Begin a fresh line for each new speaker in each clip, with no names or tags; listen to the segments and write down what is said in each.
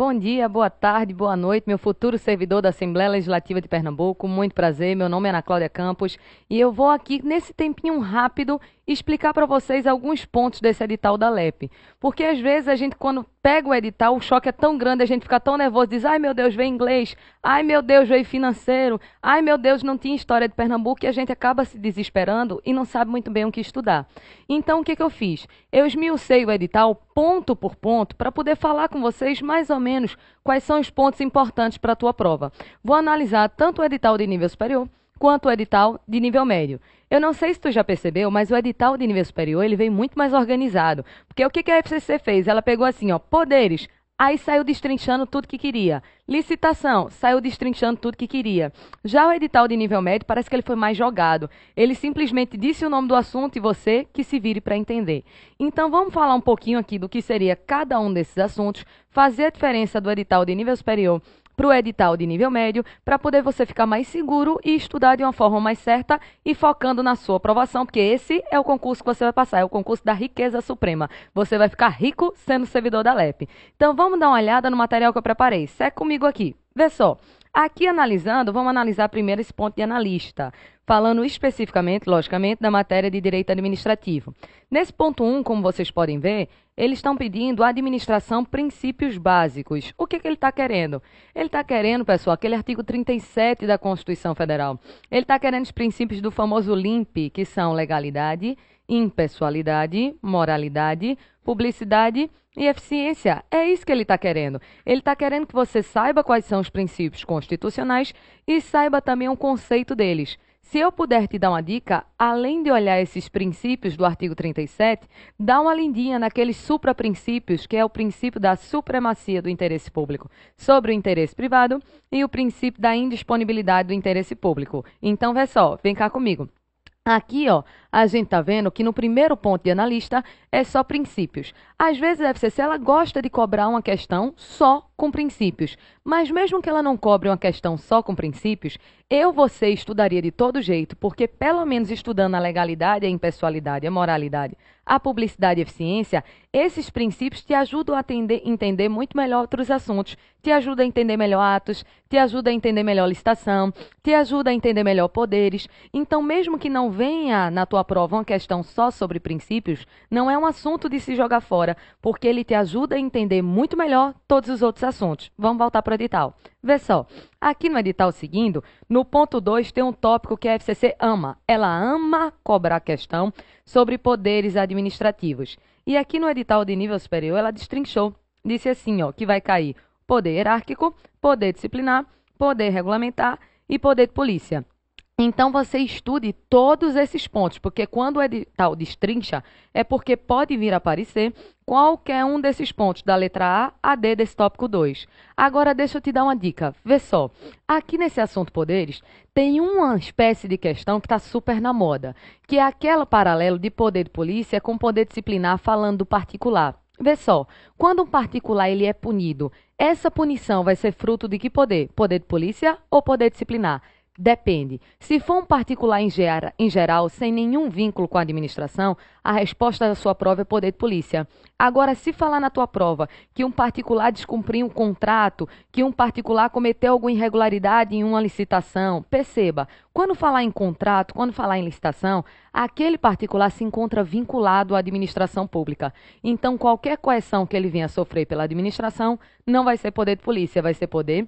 Bom dia, boa tarde, boa noite, meu futuro servidor da Assembleia Legislativa de Pernambuco. Muito prazer, meu nome é Ana Cláudia Campos e eu vou aqui, nesse tempinho rápido, explicar para vocês alguns pontos desse edital da LEP. Porque às vezes a gente, quando pega o edital, o choque é tão grande, a gente fica tão nervoso, diz, ai meu Deus, veio inglês, ai meu Deus, veio financeiro, ai meu Deus, não tinha história de Pernambuco, e a gente acaba se desesperando e não sabe muito bem o que estudar. Então, o que eu fiz? Eu esmiucei o edital ponto por ponto para poder falar com vocês mais ou menos quais são os pontos importantes para a tua prova. Vou analisar tanto o edital de nível superior quanto o edital de nível médio. Eu não sei se tu já percebeu, mas o edital de nível superior ele vem muito mais organizado. Porque o que a FCC fez? Ela pegou assim, ó, poderes, aí saiu destrinchando tudo que queria. Licitação, saiu destrinchando tudo que queria. Já o edital de nível médio parece que ele foi mais jogado. Ele simplesmente disse o nome do assunto e você que se vire para entender. Então vamos falar um pouquinho aqui do que seria cada um desses assuntos, fazer a diferença do edital de nível superior para o edital de nível médio, para poder você ficar mais seguro e estudar de uma forma mais certa e focando na sua aprovação, porque esse é o concurso que você vai passar, é o concurso da riqueza suprema. Você vai ficar rico sendo servidor da LEP. Então vamos dar uma olhada no material que eu preparei. Segue comigo aqui. Vê só. Aqui analisando, vamos analisar primeiro esse ponto de analista, falando especificamente, logicamente, da matéria de direito administrativo. Nesse ponto 1, como vocês podem ver, eles estão pedindo administração princípios básicos. O que ele está querendo? Ele está querendo, pessoal, aquele artigo 37 da Constituição Federal. Ele está querendo os princípios do famoso LIMP, que são legalidade, impessoalidade, moralidade, publicidade e eficiência. É isso que ele está querendo. Ele está querendo que você saiba quais são os princípios constitucionais e saiba também o conceito deles. Se eu puder te dar uma dica, além de olhar esses princípios do artigo 37, dá uma lindinha naqueles supraprincípios, que é o princípio da supremacia do interesse público sobre o interesse privado e o princípio da indisponibilidade do interesse público. Então, vê só, vem cá comigo. Aqui, ó, a gente tá vendo que no primeiro ponto de analista é só princípios. Às vezes a FCC ela gosta de cobrar uma questão só com princípios, mas mesmo que ela não cobre uma questão só com princípios, você estudaria de todo jeito, porque pelo menos estudando a legalidade, a impessoalidade, a moralidade, a publicidade e a eficiência, esses princípios te ajudam a entender muito melhor outros assuntos, te ajuda a entender melhor atos, te ajuda a entender melhor licitação, te ajuda a entender melhor poderes. Então, mesmo que não venha na tua prova uma questão só sobre princípios, não é um assunto de se jogar fora, porque ele te ajuda a entender muito melhor todos os outros assuntos. Vamos voltar para o edital. Vê só, aqui no edital seguindo, no ponto 2 tem um tópico que a FCC ama. Ela ama cobrar questão sobre poderes administrativos. E aqui no edital de nível superior ela destrinchou. Disse assim, ó, que vai cair poder hierárquico, poder disciplinar, poder regulamentar e poder de polícia. Então, você estude todos esses pontos, porque quando o edital destrincha, é porque pode vir a aparecer qualquer um desses pontos, da letra A a D desse tópico 2. Agora, deixa eu te dar uma dica. Vê só, aqui nesse assunto poderes, tem uma espécie de questão que está super na moda, que é aquela paralelo de poder de polícia com poder disciplinar falando do particular. Vê só, quando um particular ele é punido, essa punição vai ser fruto de que poder? Poder de polícia ou poder disciplinar? Depende. Se for um particular em geral, sem nenhum vínculo com a administração, a resposta da sua prova é poder de polícia. Agora, se falar na tua prova que um particular descumpriu um contrato, que um particular cometeu alguma irregularidade em uma licitação, perceba, quando falar em contrato, quando falar em licitação, aquele particular se encontra vinculado à administração pública. Então, qualquer coerção que ele venha a sofrer pela administração, não vai ser poder de polícia, vai ser poder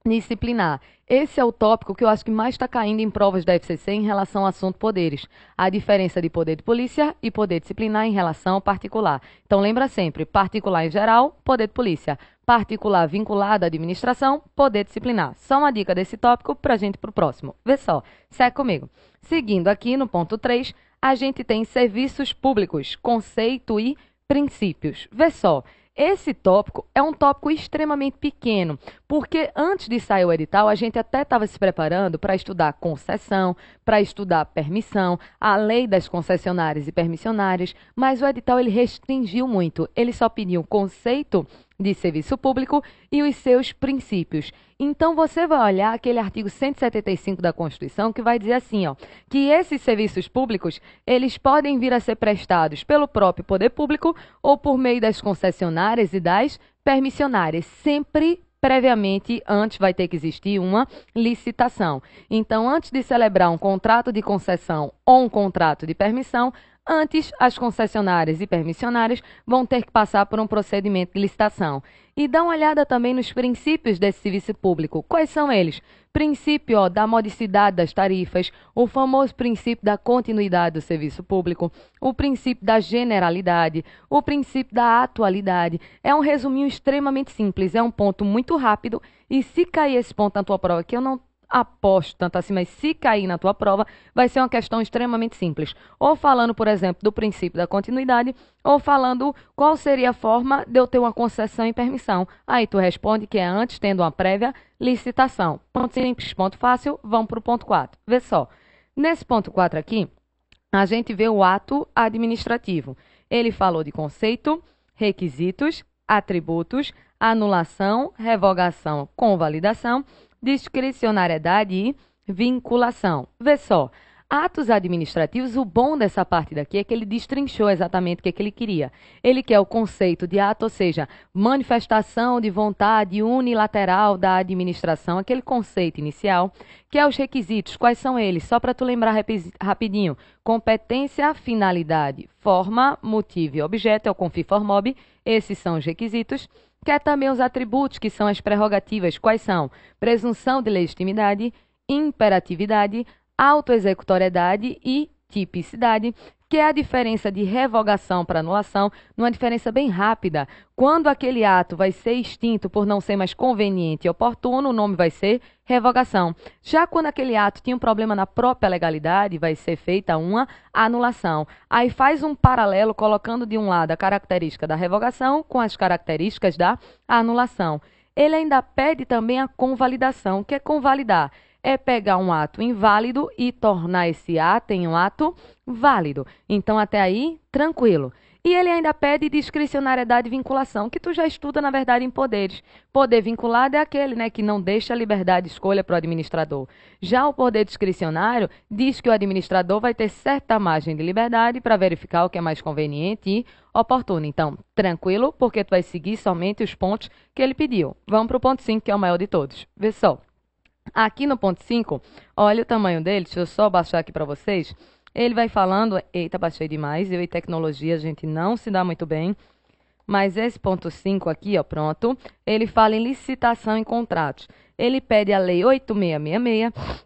disciplinar. Esse é o tópico que eu acho que mais está caindo em provas da FCC em relação ao assunto poderes. A diferença de poder de polícia e poder disciplinar em relação ao particular. Então, lembra sempre, particular em geral, poder de polícia. Particular vinculado à administração, poder disciplinar. Só uma dica desse tópico para a gente ir para o próximo. Vê só, segue comigo. Seguindo aqui no ponto 3, a gente tem serviços públicos, conceito e princípios. Vê só. Esse tópico é um tópico extremamente pequeno, porque antes de sair o edital, a gente até estava se preparando para estudar concessão, para estudar permissão, a lei das concessionárias e permissionárias, mas o edital ele restringiu muito. Ele só pediu o conceito de serviço público e os seus princípios. Então, você vai olhar aquele artigo 175 da Constituição que vai dizer assim, ó, que esses serviços públicos, eles podem vir a ser prestados pelo próprio poder público ou por meio das concessionárias e das permissionárias, sempre previamente, antes vai ter que existir uma licitação. Então, antes de celebrar um contrato de concessão ou um contrato de permissão, antes, as concessionárias e permissionárias vão ter que passar por um procedimento de licitação. E dá uma olhada também nos princípios desse serviço público. Quais são eles? Princípio, ó, da modicidade das tarifas, o famoso princípio da continuidade do serviço público, o princípio da generalidade, o princípio da atualidade. É um resuminho extremamente simples, é um ponto muito rápido e se cair esse ponto na tua prova, que eu não aposto tanto assim, mas se cair na tua prova, vai ser uma questão extremamente simples. Ou falando, por exemplo, do princípio da continuidade, ou falando qual seria a forma de eu ter uma concessão e permissão. Aí tu responde que é antes, tendo uma prévia licitação. Ponto simples, ponto fácil, vamos para o ponto 4. Vê só, nesse ponto 4 aqui, a gente vê o ato administrativo. Ele falou de conceito, requisitos, atributos, anulação, revogação, convalidação, discricionariedade e vinculação. Vê só, atos administrativos, o bom dessa parte daqui é que ele destrinchou exatamente o que ele queria. Ele quer o conceito de ato, ou seja, manifestação de vontade unilateral da administração, aquele conceito inicial, que é os requisitos. Quais são eles? Só para tu lembrar rapidinho. Competência, finalidade, forma, motivo e objeto, é o Confiformob. Esses são os requisitos. Quer também os atributos, que são as prerrogativas. Quais são? Presunção de legitimidade, imperatividade, autoexecutoriedade e tipicidade, que é a diferença de revogação para anulação, numa diferença bem rápida. Quando aquele ato vai ser extinto por não ser mais conveniente e oportuno, o nome vai ser revogação. Já quando aquele ato tinha um problema na própria legalidade, vai ser feita uma anulação. Aí faz um paralelo colocando de um lado a característica da revogação com as características da anulação. Ele ainda pede também a convalidação. O que é convalidar? É pegar um ato inválido e tornar esse ato em um ato válido. Então, até aí, tranquilo. E ele ainda pede discricionariedade e vinculação, que tu já estuda, na verdade, em poderes. Poder vinculado é aquele, né, que não deixa a liberdade de escolha para o administrador. Já o poder discricionário diz que o administrador vai ter certa margem de liberdade para verificar o que é mais conveniente e oportuno. Então, tranquilo, porque tu vai seguir somente os pontos que ele pediu. Vamos para o ponto 5, que é o maior de todos. Vê só. Aqui no ponto 5, olha o tamanho dele, deixa eu só baixar aqui para vocês. Ele vai falando, eita, baixei demais, eu e tecnologia, a gente não se dá muito bem. Mas esse ponto 5 aqui, ó, pronto, ele fala em licitação em contratos. Ele pede a lei 8666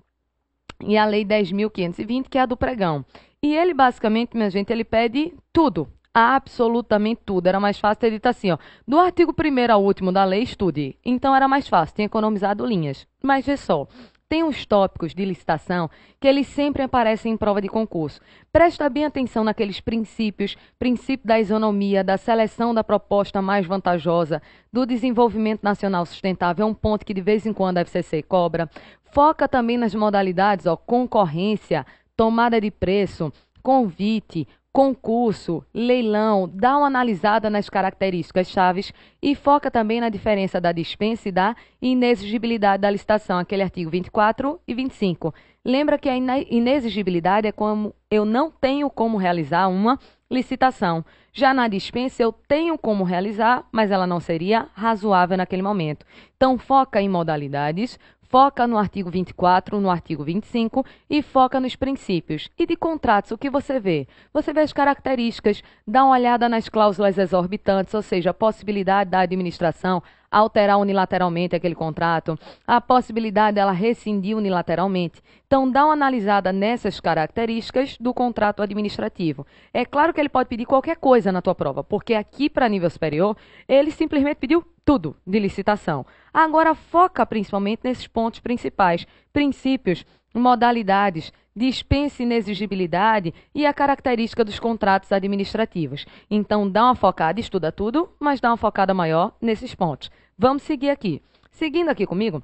e a lei 10.520, que é a do pregão. E ele basicamente, minha gente, ele pede tudo. Absolutamente tudo. Era mais fácil ter dito assim, ó, do artigo 1º ao último da lei, estude. Então era mais fácil, tinha economizado linhas. Mas vê só, tem uns tópicos de licitação que eles sempre aparecem em prova de concurso. Presta bem atenção naqueles princípios, princípio da isonomia, da seleção da proposta mais vantajosa, do desenvolvimento nacional sustentável, é um ponto que de vez em quando a FCC cobra. Foca também nas modalidades, ó, concorrência, tomada de preço, convite, concurso, leilão, dá uma analisada nas características chaves e foca também na diferença da dispensa e da inexigibilidade da licitação, aquele artigo 24 e 25. Lembra que a inexigibilidade é como eu não tenho como realizar uma licitação. Já na dispensa eu tenho como realizar, mas ela não seria razoável naquele momento. Então foca em modalidades, foca no artigo 24, no artigo 25 e foca nos princípios. E de contratos, o que você vê? Você vê as características, dá uma olhada nas cláusulas exorbitantes, ou seja, a possibilidade da administração alterar unilateralmente aquele contrato, a possibilidade dela rescindir unilateralmente. Então, dá uma analisada nessas características do contrato administrativo. É claro que ele pode pedir qualquer coisa na tua prova, porque aqui para nível superior, ele simplesmente pediu tudo de licitação. Agora, foca principalmente nesses pontos principais, princípios, modalidades, dispensa e inexigibilidade e a característica dos contratos administrativos. Então, dá uma focada, estuda tudo, mas dá uma focada maior nesses pontos. Vamos seguir aqui. Seguindo aqui comigo,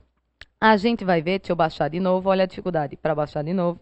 a gente vai ver, deixa eu baixar de novo, olha a dificuldade para baixar de novo.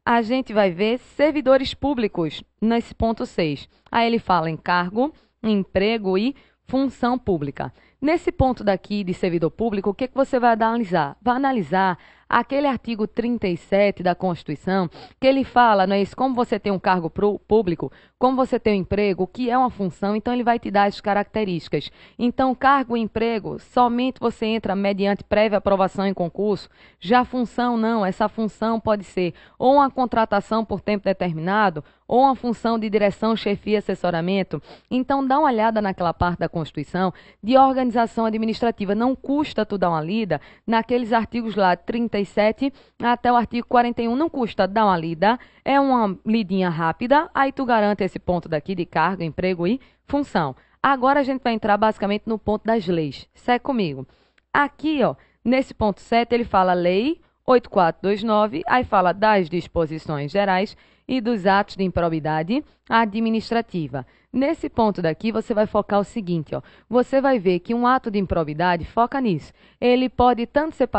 A gente vai ver servidores públicos nesse ponto 6. Aí ele fala em cargo, emprego e função pública. Nesse ponto daqui de servidor público, o que você vai analisar? Vai analisar aquele artigo 37 da Constituição, que ele fala, não é isso? Como você tem um cargo público, como você tem um emprego, o que é uma função, então ele vai te dar as características. Então, cargo e emprego, somente você entra mediante prévia aprovação em concurso. Já função, não. Essa função pode ser ou uma contratação por tempo determinado, ou uma função de direção, chefia e assessoramento. Então, dá uma olhada naquela parte da Constituição de organização administrativa. Não custa tu dar uma lida naqueles artigos lá, 37 até o artigo 41. Não custa dar uma lida. É uma lidinha rápida. Aí tu garante esse ponto daqui de cargo, emprego e função. Agora a gente vai entrar basicamente no ponto das leis. Segue comigo. Aqui, ó, nesse ponto 7, ele fala Lei 8429, aí fala das disposições gerais e dos atos de improbidade administrativa. Nesse ponto daqui, você vai focar o seguinte, ó. Você vai ver que um ato de improbidade, foca nisso. Ele pode tanto ser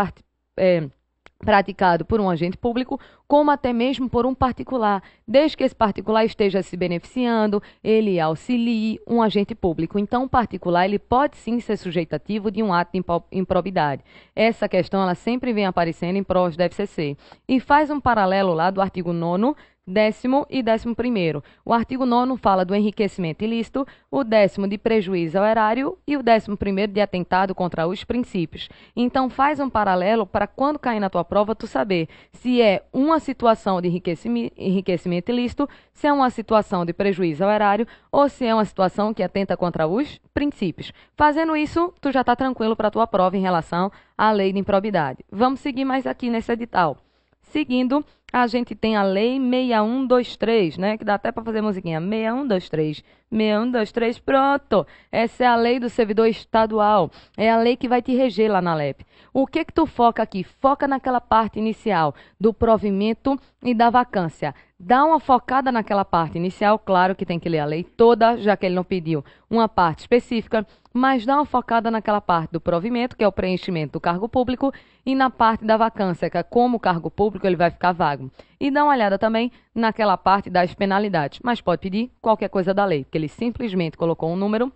praticado por um agente público, como até mesmo por um particular, desde que esse particular esteja se beneficiando, ele auxilie um agente público. Então, o particular ele pode sim ser sujeitativo de um ato de improbidade. Essa questão ela sempre vem aparecendo em provas da FCC. E faz um paralelo lá do artigo 9º, 10º e 11º. O artigo 9º fala do enriquecimento ilícito, o 10º de prejuízo ao erário e o 11º de atentado contra os princípios. Então faz um paralelo para quando cair na tua prova tu saber se é uma situação de enriquecimento ilícito, se é uma situação de prejuízo ao erário ou se é uma situação que atenta contra os princípios. Fazendo isso, tu já está tranquilo para a tua prova em relação à lei de improbidade. Vamos seguir mais aqui nesse edital. Seguindo, a gente tem a Lei 6123, né? Que dá até para fazer musiquinha. 6123, 6123, pronto. Essa é a lei do servidor estadual. É a lei que vai te reger lá na LEP. O que tu foca aqui? Foca naquela parte inicial do provimento e da vacância. Dá uma focada naquela parte inicial, claro que tem que ler a lei toda, já que ele não pediu uma parte específica, mas dá uma focada naquela parte do provimento, que é o preenchimento do cargo público, e na parte da vacância, que é como o cargo público ele vai ficar vago. E dá uma olhada também naquela parte das penalidades, mas pode pedir qualquer coisa da lei, porque ele simplesmente colocou um número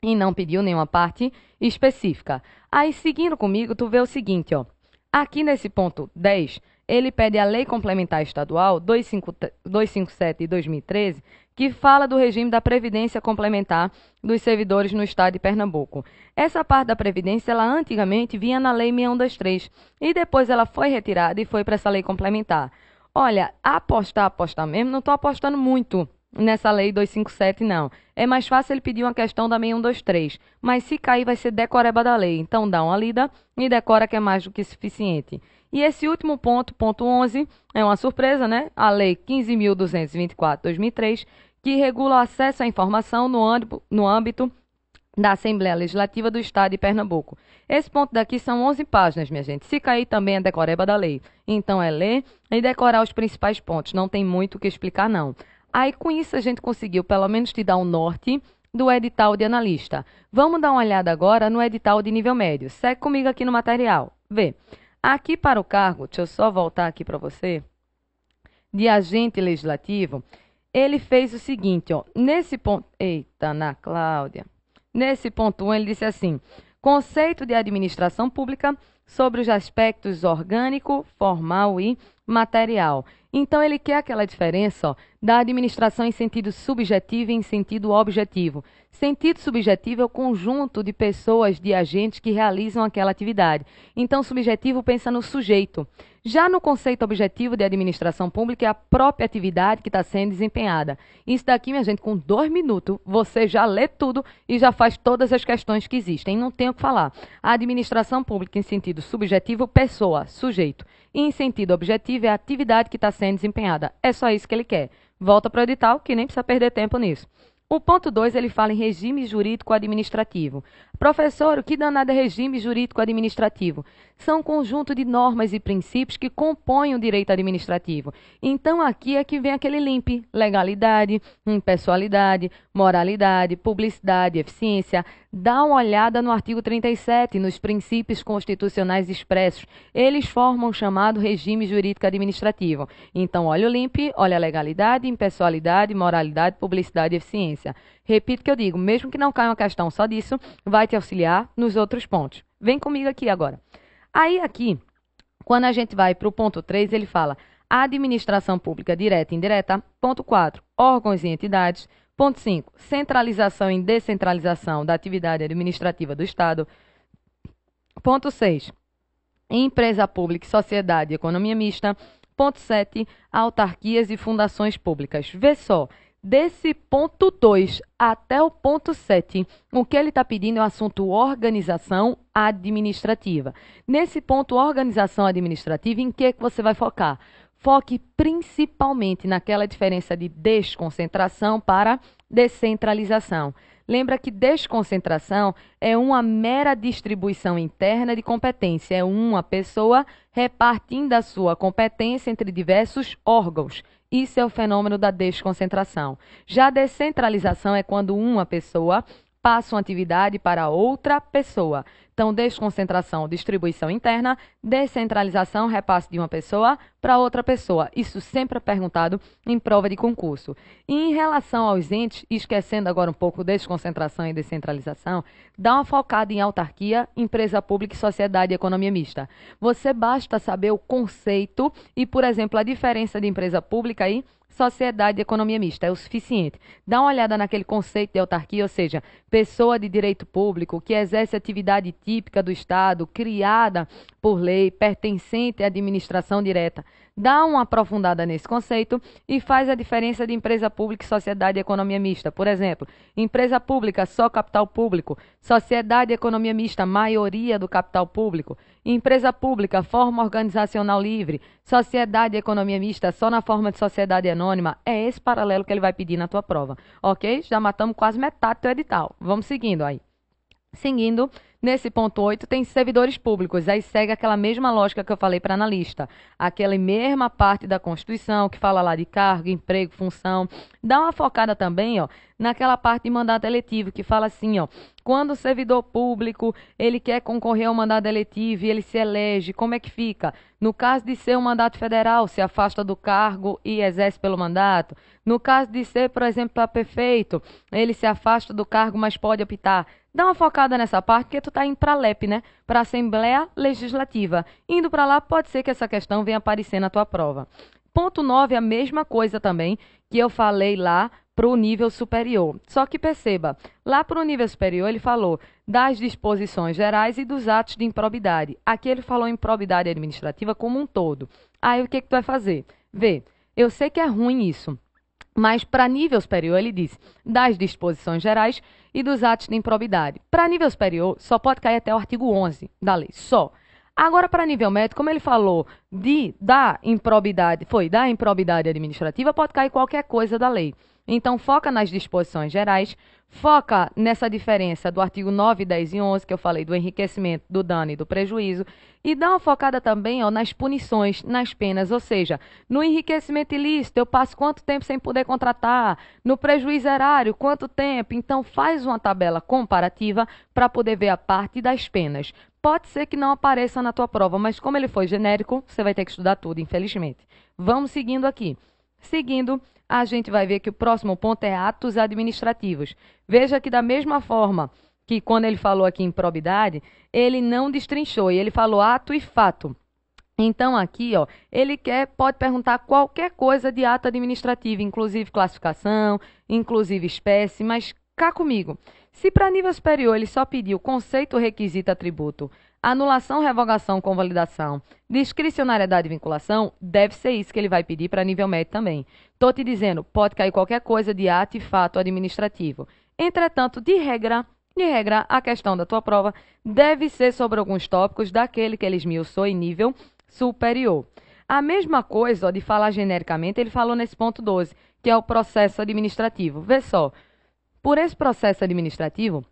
e não pediu nenhuma parte específica. Aí, seguindo comigo, tu vê o seguinte, ó. Aqui nesse ponto 10, ele pede a Lei Complementar Estadual 257 de 2013, que fala do regime da Previdência Complementar dos servidores no estado de Pernambuco. Essa parte da Previdência, ela antigamente vinha na Lei 6123 e depois ela foi retirada e foi para essa Lei Complementar. Olha, apostar mesmo, não estou apostando muito nessa Lei 257, não. É mais fácil ele pedir uma questão da 6123, mas se cair vai ser decoreba da lei. Então dá uma lida e decora que é mais do que suficiente. E esse último ponto, ponto 11, é uma surpresa, né? A Lei 15.224 de 2003, que regula o acesso à informação no âmbito da Assembleia Legislativa do Estado de Pernambuco. Esse ponto daqui são 11 páginas, minha gente. Se cair também é decoreba da lei. Então é ler e decorar os principais pontos. Não tem muito o que explicar, não. Aí, com isso, a gente conseguiu, pelo menos, te dar um norte do edital de analista. Vamos dar uma olhada agora no edital de nível médio. Segue comigo aqui no material. Vê. Aqui para o cargo, deixa eu só voltar aqui para você, de agente legislativo, ele fez o seguinte, ó. Nesse ponto... Eita, Ana Cláudia. Nesse ponto 1, ele disse assim, conceito de administração pública sobre os aspectos orgânico, formal e material. Então, ele quer aquela diferença, ó, da administração em sentido subjetivo e em sentido objetivo. Sentido subjetivo é o conjunto de pessoas, de agentes que realizam aquela atividade. Então, subjetivo pensa no sujeito. Já no conceito objetivo de administração pública é a própria atividade que está sendo desempenhada. Isso daqui, minha gente, com 2 minutos, você já lê tudo e já faz todas as questões que existem. Não tem o que falar. A administração pública em sentido subjetivo, pessoa, sujeito. E em sentido objetivo é a atividade que está sendo desempenhada. É só isso que ele quer. Volta para o edital, que nem precisa perder tempo nisso. O ponto 2, ele fala em regime jurídico-administrativo. Professor, o que danado é regime jurídico-administrativo? São um conjunto de normas e princípios que compõem o direito administrativo. Então, aqui é que vem aquele limpe: legalidade, impessoalidade, moralidade, publicidade, eficiência. Dá uma olhada no artigo 37, nos princípios constitucionais expressos. Eles formam o chamado regime jurídico-administrativo. Então, olha o limpe, olha a legalidade, impessoalidade, moralidade, publicidade e eficiência. Repito o que eu digo, mesmo que não caia uma questão só disso, vai te auxiliar nos outros pontos. Vem comigo aqui agora. Aí aqui, quando a gente vai para o ponto 3, ele fala administração pública direta e indireta. Ponto 4, órgãos e entidades. Ponto 5, centralização e descentralização da atividade administrativa do Estado. Ponto 6, empresa pública, sociedade e economia mista. Ponto 7, autarquias e fundações públicas. Vê só, desse ponto 2 até o ponto 7, o que ele está pedindo é o assunto organização administrativa. Nesse ponto organização administrativa, em que você vai focar? Foque principalmente naquela diferença de desconcentração para descentralização. Lembra que desconcentração é uma mera distribuição interna de competência, é uma pessoa repartindo a sua competência entre diversos órgãos. Isso é o fenômeno da desconcentração. Já a descentralização é quando uma pessoa passa uma atividade para outra pessoa. Então, desconcentração, distribuição interna, descentralização, repasse de uma pessoa para outra pessoa. Isso sempre é perguntado em prova de concurso. E em relação aos entes, esquecendo agora um pouco desconcentração e descentralização, dá uma focada em autarquia, empresa pública e sociedade e economia mista. Você basta saber o conceito e, por exemplo, a diferença de empresa pública e sociedade e economia mista, é o suficiente. Dá uma olhada naquele conceito de autarquia, ou seja, pessoa de direito público que exerce atividade típica do Estado, criada por lei, pertencente à administração direta. Dá uma aprofundada nesse conceito e faz a diferença de empresa pública e sociedade e economia mista. Por exemplo, empresa pública, só capital público. Sociedade e economia mista, maioria do capital público. Empresa pública, forma organizacional livre. Sociedade e economia mista, só na forma de sociedade anônima. É esse paralelo que ele vai pedir na tua prova. Ok? Já matamos quase metade do teu edital. Vamos seguindo aí. Seguindo, nesse ponto 8, tem servidores públicos. Aí segue aquela mesma lógica que eu falei para analista. Aquela mesma parte da Constituição que fala lá de cargo, emprego, função. Dá uma focada também, ó, naquela parte de mandato eletivo que fala assim, ó, quando o servidor público ele quer concorrer ao mandato eletivo e ele se elege, como é que fica? No caso de ser um mandato federal, se afasta do cargo e exerce pelo mandato. No caso de ser, por exemplo, para prefeito, ele se afasta do cargo, mas pode optar. Dá uma focada nessa parte, porque tu tá indo para a LEP, né? Para a Assembleia Legislativa. Indo para lá, pode ser que essa questão venha aparecer na tua prova. Ponto 9, a mesma coisa também que eu falei lá para o nível superior. Só que perceba, lá para o nível superior ele falou das disposições gerais e dos atos de improbidade. Aqui ele falou improbidade administrativa como um todo. Aí o que tu vai fazer? Vê, eu sei que é ruim isso. Mas para nível superior, ele diz das disposições gerais e dos atos de improbidade. Para nível superior, só pode cair até o artigo 11 da lei, só. Agora, para nível médio, como ele falou da improbidade administrativa, pode cair qualquer coisa da lei. Então, foca nas disposições gerais, foca nessa diferença do artigo 9, 10 e 11, que eu falei, do enriquecimento, do dano e do prejuízo, e dá uma focada também, ó, nas punições, nas penas, ou seja, no enriquecimento ilícito, eu passo quanto tempo sem poder contratar, no prejuízo erário, quanto tempo, então faz uma tabela comparativa para poder ver a parte das penas. Pode ser que não apareça na tua prova, mas como ele foi genérico, você vai ter que estudar tudo, infelizmente. Vamos seguindo aqui. Seguindo, a gente vai ver que o próximo ponto é atos administrativos. Veja que da mesma forma que quando ele falou aqui em probidade, ele não destrinchou, e ele falou ato e fato. Então aqui, ó, ele pode perguntar qualquer coisa de ato administrativo, inclusive classificação, inclusive espécie, mas cá comigo. Se para nível superior ele só pediu conceito, requisito, atributo, anulação, revogação, convalidação, discricionariedade e vinculação, deve ser isso que ele vai pedir para nível médio também. Estou te dizendo, pode cair qualquer coisa de ato e fato administrativo. Entretanto, de regra, a questão da tua prova deve ser sobre alguns tópicos daquele que ele esmiuçou em nível superior. A mesma coisa, ó, de falar genericamente, ele falou nesse ponto 12, que é o processo administrativo. Vê só, por esse processo administrativo,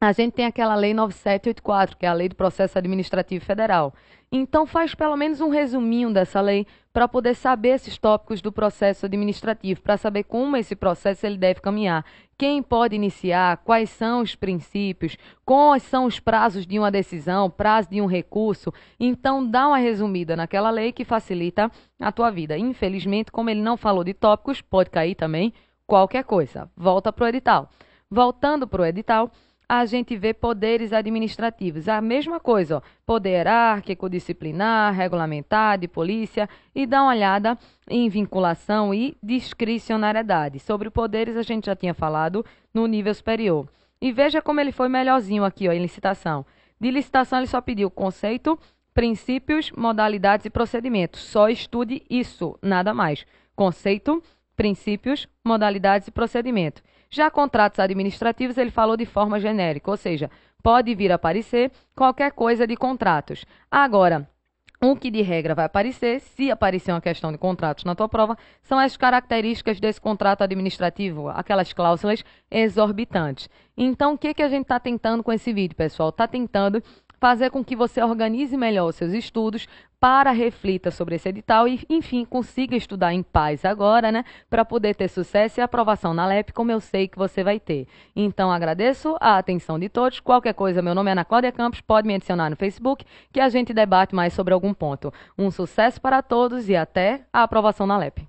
a gente tem aquela lei 9784, que é a lei do processo administrativo federal. Então faz pelo menos um resuminho dessa lei para poder saber esses tópicos do processo administrativo, para saber como esse processo ele deve caminhar, quem pode iniciar, quais são os princípios, quais são os prazos de uma decisão, prazo de um recurso. Então dá uma resumida naquela lei que facilita a tua vida. Infelizmente, como ele não falou de tópicos, pode cair também qualquer coisa. Volta para o edital. Voltando para o edital, a gente vê poderes administrativos. A mesma coisa, ó, poder hierárquico, disciplinar, regulamentar, de polícia, e dá uma olhada em vinculação e discricionariedade. Sobre poderes, a gente já tinha falado no nível superior. E veja como ele foi melhorzinho aqui, ó, em licitação. De licitação, ele só pediu conceito, princípios, modalidades e procedimentos. Só estude isso, nada mais. Conceito, princípios, modalidades e procedimento. Já contratos administrativos, ele falou de forma genérica, ou seja, pode vir a aparecer qualquer coisa de contratos. Agora, o que de regra vai aparecer, se aparecer uma questão de contratos na tua prova, são as características desse contrato administrativo, aquelas cláusulas exorbitantes. Então, o que que a gente está tentando com esse vídeo, pessoal? Está tentando fazer com que você organize melhor os seus estudos para reflita sobre esse edital e, enfim, consiga estudar em paz agora, né, para poder ter sucesso e aprovação na LEP, como eu sei que você vai ter. Então, agradeço a atenção de todos. Qualquer coisa, meu nome é Ana Cláudia Campos, pode me adicionar no Facebook, que a gente debate mais sobre algum ponto. Um sucesso para todos e até a aprovação na LEP.